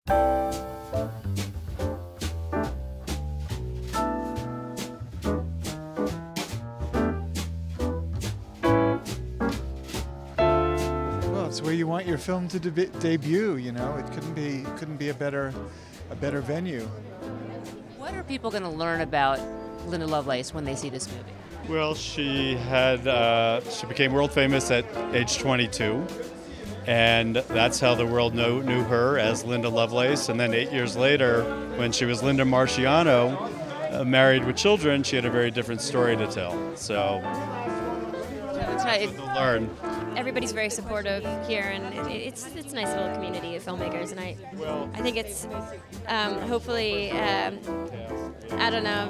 Well, it's where you want your film to debut. You know, it couldn't be a better venue. What are people going to learn about Linda Lovelace when they see this movie? Well, she became world famous at age 22, and that's how the world knew her, as Linda Lovelace. And then 8 years later, when she was Linda Marciano, married with children, she had a very different story to tell. So to learn. Everybody's very supportive here, and it's a nice little community of filmmakers, and I think it's hopefully I don't know.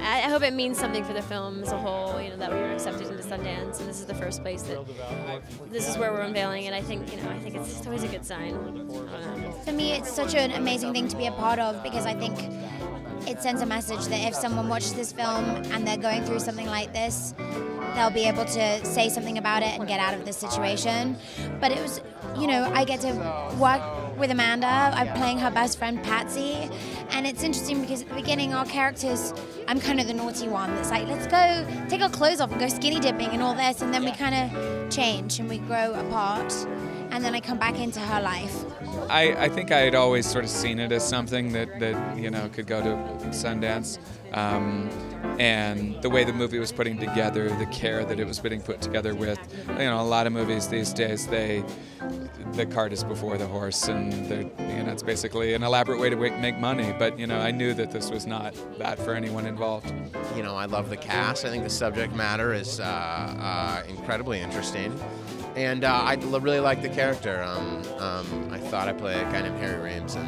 I hope it means something for the film as a whole, you know, that we were accepted into Sundance, and this is the first place this is where we're unveiling it. I think it's always a good sign. For me, it's such an amazing thing to be a part of, because I think it sends a message that if someone watches this film and they're going through something like this, they'll be able to say something about it and get out of this situation. But it was, you know, I get to work with Amanda. I'm playing her best friend, Patsy. And it's interesting because at the beginning, our characters, I'm kind of the naughty one that's like, let's go take our clothes off and go skinny dipping and all this. And then we kind of change and we grow apart. And then I come back into her life. I think I had always sort of seen it as something that you know, could go to Sundance. And the way the movie was putting together, the care that it was being put together with, you know, a lot of movies these days, the cart is before the horse, and you know, it's basically an elaborate way to make money. But you know, I knew that this was not that for anyone involved. You know, I love the cast. I think the subject matter is incredibly interesting, and I really like the character. I thought I played a guy named Harry Rames, and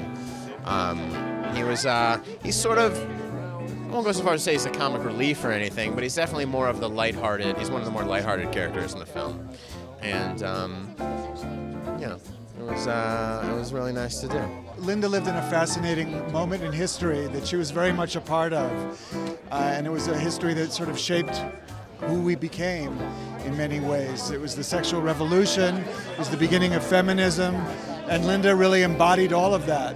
he's sort of, I won't go so far as to say he's a comic relief or anything, but he's definitely more of the lighthearted. He's one of the more lighthearted characters in the film, and yeah, it was really nice to do. Linda lived in a fascinating moment in history that she was very much a part of, and it was a history that sort of shaped who we became in many ways. It was the sexual revolution, it was the beginning of feminism, and Linda really embodied all of that.